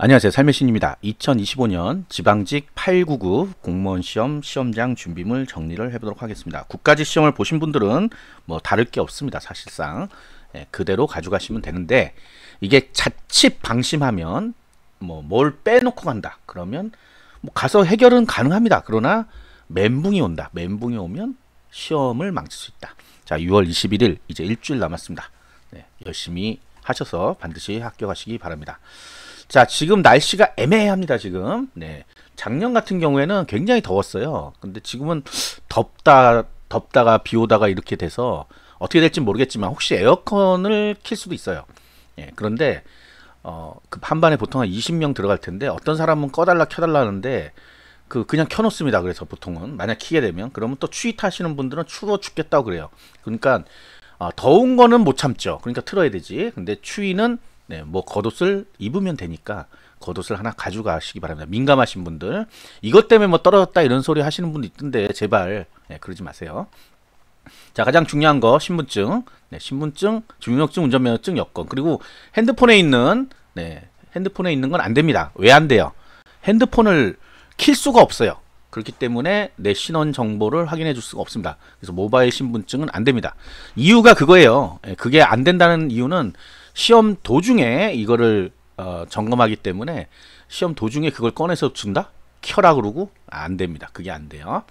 안녕하세요. 삶의 신입니다. 2025년 지방직 899 공무원 시험 시험장 준비물 정리를 해보도록 하겠습니다. 국가직 시험을 보신 분들은 뭐 다를 게 없습니다. 사실상 그대로 가져가시면 되는데, 이게 자칫 방심하면 뭐 뭘 빼놓고 간다 그러면 뭐 가서 해결은 가능합니다. 그러나 멘붕이 온다. 멘붕이 오면 시험을 망칠 수 있다. 자, 6월 21일 이제 일주일 남았습니다. 열심히 하셔서 반드시 합격하시기 바랍니다. 자, 지금 날씨가 애매합니다. 지금 작년 같은 경우에는 굉장히 더웠어요. 근데 지금은 덥다가 비 오다가 이렇게 돼서 어떻게 될지 모르겠지만 혹시 에어컨을 킬 수도 있어요. 그런데 그 반반에 보통 한 20명 들어갈 텐데, 어떤 사람은 꺼달라 켜달라 하는데 그냥 켜놓습니다. 그래서 보통은 만약 키게 되면, 그러면 또 추위 타시는 분들은 추워 죽겠다고 그래요. 그러니까 더운 거는 못 참죠. 그러니까 틀어야 되지. 근데 추위는 뭐 겉옷을 입으면 되니까 겉옷을 하나 가져가시기 바랍니다. 민감하신 분들, 이것 때문에 뭐 떨어졌다 이런 소리 하시는 분도 있던데 제발 그러지 마세요. 자, 가장 중요한 거 신분증, 신분증, 주민등록증, 운전면허증, 여권, 그리고 핸드폰에 있는 건 안 됩니다. 왜 안 돼요? 핸드폰을 킬 수가 없어요. 그렇기 때문에 내 신원 정보를 확인해 줄 수가 없습니다. 그래서 모바일 신분증은 안 됩니다. 이유가 그거예요. 그게 안 된다는 이유는 시험 도중에 이거를 점검하기 때문에, 시험 도중에 그걸 꺼내서 준다? 켜라 그러고 안 됩니다. 그게 안 돼요.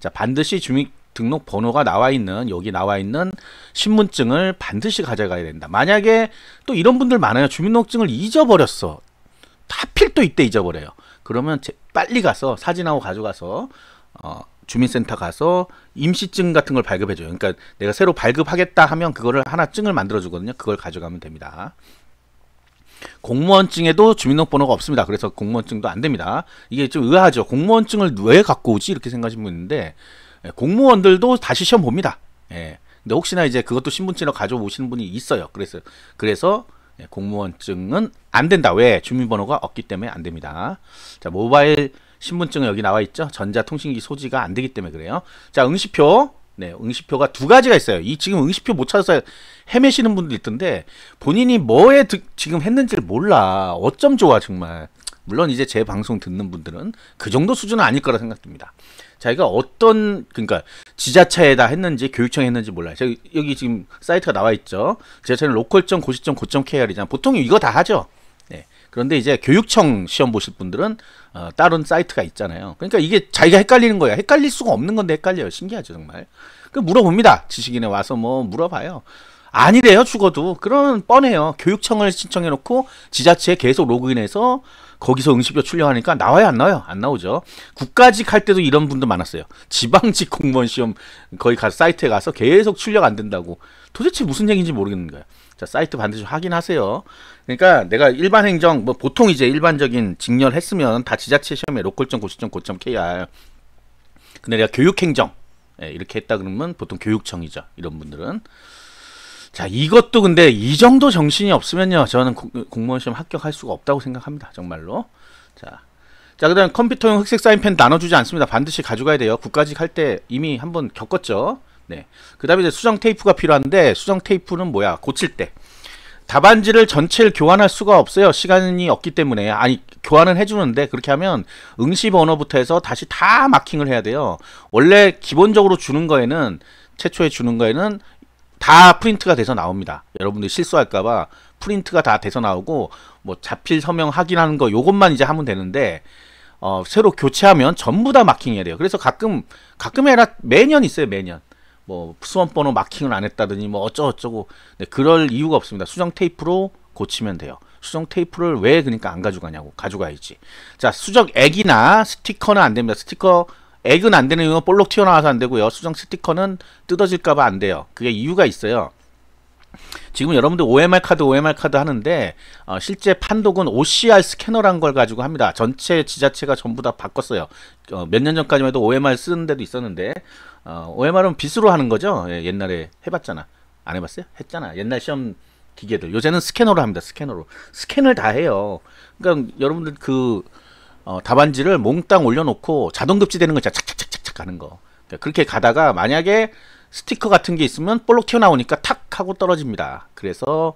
자, 반드시 주민등록번호가 나와 있는, 여기 나와 있는 신분증을 반드시 가져가야 된다. 만약에 또 이런 분들 많아요. 주민등록증을 잊어버렸어. 하필 또 이때 잊어버려요. 그러면 빨리 가서 사진하고 가져가서 주민센터 가서 임시증 같은 걸 발급해줘요. 그러니까 내가 새로 발급하겠다 하면 그거를 하나 증을 만들어주거든요. 그걸 가져가면 됩니다. 공무원증에도 주민등록번호가 없습니다. 그래서 공무원증도 안 됩니다. 이게 좀 의아하죠. 공무원증을 왜 갖고 오지? 이렇게 생각하시는 분 있는데, 공무원들도 다시 시험 봅니다. 근데 혹시나 이제 그것도 신분증으로 가져오시는 분이 있어요. 그래서 공무원증은 안 된다. 왜? 주민번호가 없기 때문에 안 됩니다. 자, 모바일 신분증은 여기 나와 있죠. 전자통신기 소지가 안 되기 때문에 그래요. 자, 응시표. 응시표가 두 가지가 있어요. 지금 응시표 못 찾아서 헤매시는 분들 있던데, 본인이 뭐에 지금 했는지를 몰라. 어쩜 좋아, 정말. 물론 이제 제 방송 듣는 분들은 그 정도 수준은 아닐 거라 생각됩니다. 자기가 그러니까 지자체에다 했는지 교육청에 했는지 몰라요. 여기 지금 사이트가 나와 있죠. 지자체는 local.고시.go.kr이잖아. 보통 이거 다 하죠. 그런데 이제 교육청 시험 보실 분들은 다른 사이트가 있잖아요. 그러니까 이게 자기가 헷갈리는 거야. 헷갈릴 수가 없는 건데 헷갈려요. 신기하죠, 정말. 그 물어봅니다. 지식인에 와서 뭐 물어봐요. 아니래요, 죽어도. 그러면 뻔해요. 교육청을 신청해놓고 지자체에 계속 로그인해서 거기서 응시표 출력하니까 나와요, 안 나와요? 안 나오죠. 국가직 할 때도 이런 분도 많았어요. 지방직 공무원 시험 거기 가서 사이트에 가서 계속 출력 안 된다고. 도대체 무슨 얘기인지 모르겠는 거예요. 자, 사이트 반드시 확인하세요. 그러니까 내가 일반 행정, 뭐 보통 이제 일반적인 직렬했으면 다 지자체 시험에 local.고시.go.kr. 근데 내가 교육행정 이렇게 했다 그러면 보통 교육청이죠. 이런 분들은. 자, 이것도 근데 이 정도 정신이 없으면요, 저는 공무원 시험 합격할 수가 없다고 생각합니다. 정말로. 자, 그다음 컴퓨터용 흑색 사인펜 나눠주지 않습니다. 반드시 가져가야 돼요. 국가직 할 때 이미 한번 겪었죠. 그 다음에 이제 수정 테이프가 필요한데, 수정 테이프는 뭐야? 고칠 때. 답안지를 전체를 교환할 수가 없어요. 시간이 없기 때문에. 아니, 교환은 해주는데, 그렇게 하면 응시 번호부터 해서 다시 다 마킹을 해야 돼요. 원래 기본적으로 최초에 주는 거에는 다 프린트가 돼서 나옵니다. 여러분들이 실수할까봐 프린트가 다 돼서 나오고, 뭐 자필 서명 확인하는 거 요것만 이제 하면 되는데, 새로 교체하면 전부 다 마킹해야 돼요. 그래서 가끔 아니라 매년 있어요. 매년. 뭐 수험번호 마킹을 안 했다더니 뭐 어쩌고저쩌고. 그럴 이유가 없습니다. 수정 테이프로 고치면 돼요. 수정 테이프를 왜 그러니까 안 가져가냐고. 가져가야지. 자, 수정액이나 스티커는 안 됩니다. 스티커 액은 안 되는 이유는 볼록 튀어나와서 안 되고요. 수정 스티커는 뜯어질까봐 안 돼요. 그게 이유가 있어요. 지금 여러분들 OMR 카드 하는데, 실제 판독은 OCR 스캐너란 걸 가지고 합니다. 전체 지자체가 전부 다 바꿨어요. 몇 년 전까지만 해도 OMR 쓰는 데도 있었는데, OMR은 빗으로 하는 거죠. 옛날에 해봤잖아. 안 해봤어요? 했잖아. 옛날 시험 기계들. 요새는 스캐너로 합니다. 스캔을 다 해요. 그러니까 여러분들 답안지를 몽땅 올려놓고 자동 급지되는 거 있잖아. 착착착착착 가는 거. 그러니까 그렇게 가다가 만약에 스티커 같은 게 있으면 볼록 튀어나오니까 탁 하고 떨어집니다. 그래서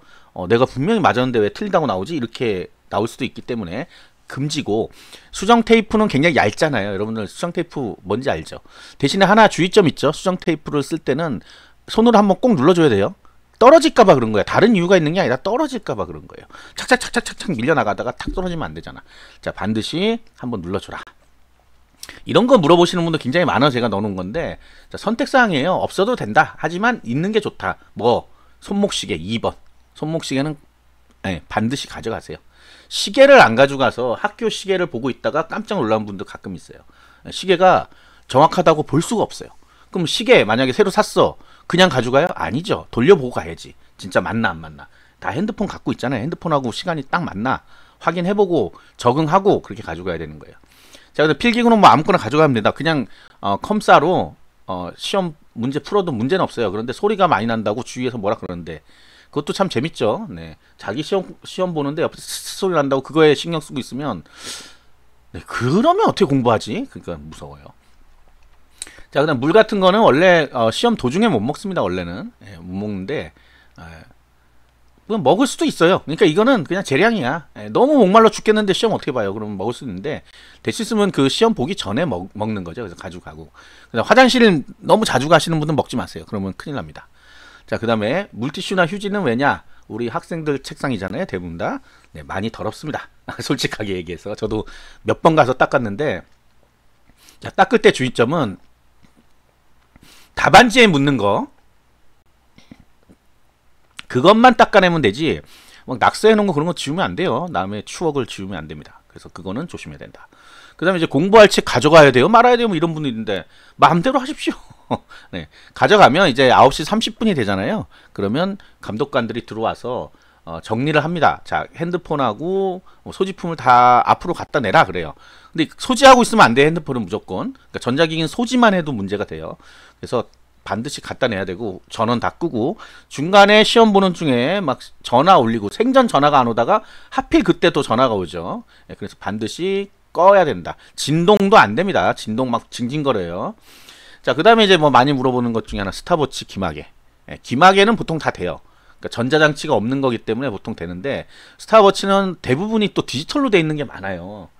내가 분명히 맞았는데 왜 틀리다고 나오지? 이렇게 나올 수도 있기 때문에 금지고, 수정 테이프는 굉장히 얇잖아요. 여러분들 수정 테이프 뭔지 알죠? 대신에 하나 주의점 있죠. 수정 테이프를 쓸 때는 손으로 한번 꼭 눌러줘야 돼요. 떨어질까봐 그런 거야. 다른 이유가 있는 게 아니라 떨어질까봐 그런 거예요. 착착착착착착 밀려나가다가 탁 떨어지면 안 되잖아. 자, 반드시 한번 눌러줘라. 이런 거 물어보시는 분들 굉장히 많아서 제가 넣어놓은 건데, 자, 선택사항이에요. 없어도 된다. 하지만 있는 게 좋다. 뭐 손목시계 2번. 손목시계는 반드시 가져가세요. 시계를 안 가져가서 학교 시계를 보고 있다가 깜짝 놀란 분도 가끔 있어요. 시계가 정확하다고 볼 수가 없어요. 그럼 시계 만약에 새로 샀어. 그냥 가져가요? 아니죠. 돌려보고 가야지. 진짜 맞나 안 맞나. 다 핸드폰 갖고 있잖아요. 핸드폰하고 시간이 딱 맞나 확인해보고 적응하고 그렇게 가져가야 되는 거예요. 자, 근데 필기구는 뭐 아무거나 가져가면 된다. 그냥 컴사로 시험 문제 풀어도 문제는 없어요. 그런데 소리가 많이 난다고 주위에서 뭐라 그러는데, 그것도 참 재밌죠. 네, 자기 시험 보는데 옆에서 소리 난다고 그거에 신경 쓰고 있으면, 네, 그러면 어떻게 공부하지? 그러니까 무서워요. 자, 그다음 물 같은 거는 원래 시험 도중에 못 먹습니다. 원래는 못 먹는데 그냥 먹을 수도 있어요. 그러니까 이거는 그냥 재량이야. 너무 목말라 죽겠는데 시험 어떻게 봐요? 그러면 먹을 수 있는데, 될 수 있으면 그 시험 보기 전에 먹는 거죠. 그래서 가지고 가고. 그다음 화장실 너무 자주 가시는 분은 먹지 마세요. 그러면 큰일 납니다. 자, 그다음에 물티슈나 휴지는 왜냐? 우리 학생들 책상이잖아요. 대부분 다. 네, 많이 더럽습니다. 솔직하게 얘기해서 저도 몇 번 가서 닦았는데, 자, 닦을 때 주의점은 답안지에 묻는 거, 그것만 닦아내면 되지 막 낙서해 놓은 거 그런 거 지우면 안 돼요. 남의 추억을 지우면 안 됩니다. 그래서 그거는 조심해야 된다. 그 다음에 이제 공부할 책 가져가야 돼요, 말아야 돼요, 뭐 이런 분이 있는데 마음대로 하십시오. 네, 가져가면 이제 9시 30분이 되잖아요. 그러면 감독관들이 들어와서 정리를 합니다. 자, 핸드폰하고 소지품을 다 앞으로 갖다 내라 그래요. 근데 소지하고 있으면 안 돼. 핸드폰은 무조건. 그러니까 전자기기는 소지만 해도 문제가 돼요. 그래서 반드시 갖다 내야 되고, 전원 다 끄고, 중간에 시험 보는 중에 막 전화 올리고, 생전 전화가 안 오다가 하필 그때 또 전화가 오죠. 그래서 반드시 꺼야 된다. 진동도 안 됩니다. 진동 막 징징거려요. 자, 그 다음에 이제 뭐 많이 물어보는 것 중에 하나, 스탑워치 기마개. 기마개는 보통 다 돼요. 그러니까 전자장치가 없는 거기 때문에 보통 되는데, 스탑워치는 대부분이 또 디지털로 돼 있는 게 많아요.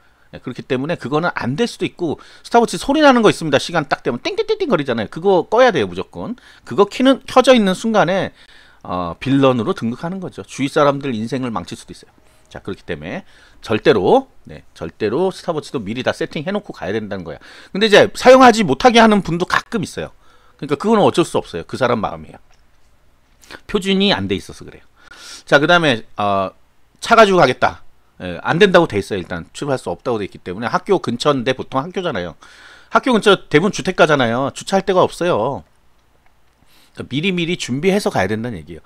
그렇기 때문에 그거는 안 될 수도 있고, 스탑워치 소리 나는 거 있습니다. 시간 딱 되면 띵띵띵띵 거리잖아요. 그거 꺼야 돼요, 무조건. 그거 켜져 있는 순간에 빌런으로 등극하는 거죠. 주위 사람들 인생을 망칠 수도 있어요. 자, 그렇기 때문에 절대로 스탑워치도 미리 다 세팅해 놓고 가야 된다는 거야. 근데 이제 사용하지 못하게 하는 분도 가끔 있어요. 그러니까 그거는 어쩔 수 없어요. 그 사람 마음이에요. 표준이 안 돼 있어서 그래요. 자, 그 다음에 차 가지고 가겠다. 안 된다고 돼 있어요. 일단 출발할 수 없다고 돼 있기 때문에. 학교 근처인데, 보통 학교잖아요. 학교 근처 대부분 주택가잖아요. 주차할 데가 없어요. 그러니까 미리미리 준비해서 가야 된다는 얘기예요.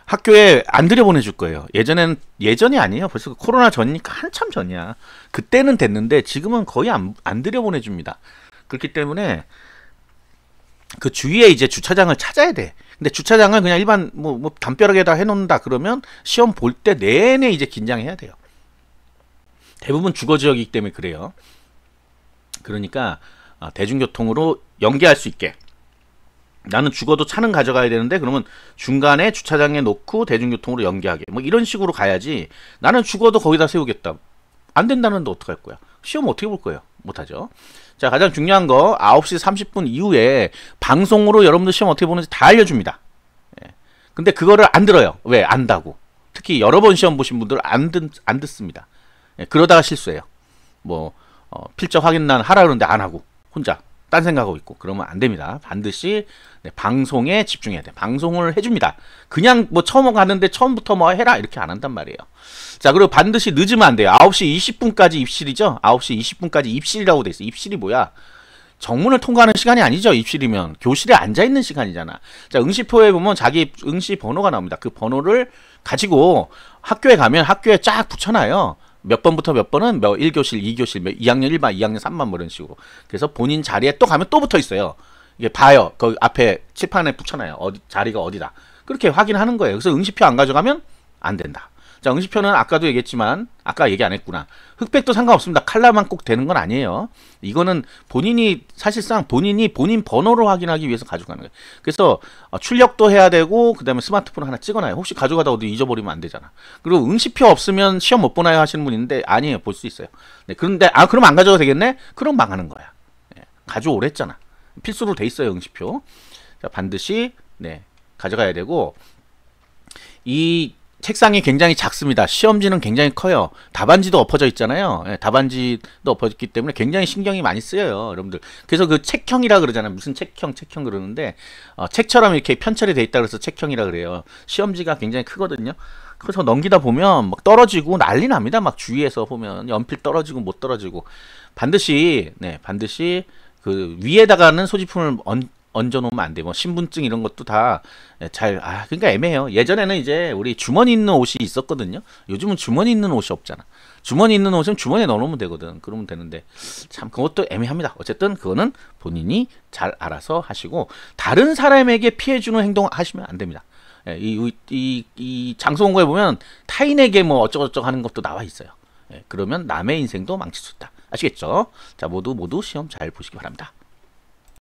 학교에 안 들여보내줄 거예요. 예전이 아니에요. 벌써 코로나 전이니까 한참 전이야. 그때는 됐는데 지금은 거의 안 들여보내줍니다. 그렇기 때문에 그 주위에 이제 주차장을 찾아야 돼. 근데 주차장을 그냥 일반 뭐 담벼락에다 해놓는다 그러면 시험 볼 때 내내 이제 긴장해야 돼요. 대부분 주거 지역이기 때문에 그래요. 그러니까 대중교통으로 연계할 수 있게, 나는 죽어도 차는 가져가야 되는데 그러면 중간에 주차장에 놓고 대중교통으로 연계하게, 뭐 이런 식으로 가야지. 나는 죽어도 거기다 세우겠다, 안 된다는데 어떡할 거야? 시험 어떻게 볼 거예요? 못하죠. 자, 가장 중요한 거, 9시 30분 이후에 방송으로 여러분들 시험 어떻게 보는지 다 알려줍니다. 근데 그거를 안 들어요. 왜? 안다고. 특히 여러 번 시험 보신 분들 안 듣습니다. 그러다가 실수해요. 뭐 필적 확인란 하라 그러는데 안 하고 혼자 딴 생각하고 있고, 그러면 안 됩니다. 반드시 방송에 집중해야 돼. 방송을 해줍니다. 그냥 뭐 처음 가는데 처음부터 뭐 해라 이렇게 안 한단 말이에요. 자, 그리고 반드시 늦으면 안 돼요. 9시 20분까지 입실이죠. 9시 20분까지 입실이라고 돼 있어. 입실이 뭐야? 정문을 통과하는 시간이 아니죠. 입실이면 교실에 앉아있는 시간이잖아. 자, 응시표에 보면 자기 응시 번호가 나옵니다. 그 번호를 가지고 학교에 가면 학교에 쫙 붙여놔요. 몇 번부터 몇 번은 1교실, 2교실, 2학년 1반, 2학년 3반 뭐 이런 식으로. 그래서 본인 자리에 또 가면 또 붙어 있어요. 이게 봐요. 그 앞에 칠판에 붙여놔요. 자리가 어디다. 그렇게 확인하는 거예요. 그래서 응시표 안 가져가면 안 된다. 자, 응시표는 아까도 얘기했지만, 아까 얘기 안 했구나. 흑백도 상관없습니다. 칼라만 꼭 되는 건 아니에요. 이거는 본인이, 사실상 본인이 본인 번호로 확인하기 위해서 가져가는 거예요. 그래서 출력도 해야 되고, 그 다음에 스마트폰 하나 찍어놔요. 혹시 가져가다 어디 잊어버리면 안 되잖아. 그리고 응시표 없으면 시험 못 보나요? 하시는 분 있는데, 아니에요. 볼 수 있어요. 네, 그런데, 그럼 안 가져가도 되겠네? 그럼 망하는 거야. 네, 가져오랬잖아. 필수로 돼 있어요. 응시표. 자, 반드시, 네, 가져가야 되고, 이 책상이 굉장히 작습니다. 시험지는 굉장히 커요. 답안지도 엎어져 있잖아요. 예, 답안지도 엎어졌기 때문에 굉장히 신경이 많이 쓰여요, 여러분들. 그래서 그 책형이라 그러잖아요. 무슨 책형 그러는데 책처럼 이렇게 편철이 돼 있다 그래서 책형이라 그래요. 시험지가 굉장히 크거든요. 그래서 넘기다 보면 막 떨어지고 난리 납니다. 막 주위에서 보면 연필 떨어지고 못 떨어지고 반드시 반드시 그 위에다가는 소지품을 얹어 놓으면 안 돼. 뭐 신분증 이런 것도 다 잘 그러니까 애매해요. 예전에는 이제 우리 주머니 있는 옷이 있었거든요. 요즘은 주머니 있는 옷이 없잖아. 주머니 있는 옷은 주머니에 넣어 놓으면 되거든. 그러면 되는데 참 그것도 애매합니다. 어쨌든 그거는 본인이 잘 알아서 하시고 다른 사람에게 피해 주는 행동 하시면 안 됩니다. 이 장소원고에 보면 타인에게 뭐 어쩌고저쩌고 하는 것도 나와 있어요. 그러면 남의 인생도 망칠 수 있다. 아시겠죠? 자, 모두 시험 잘 보시기 바랍니다.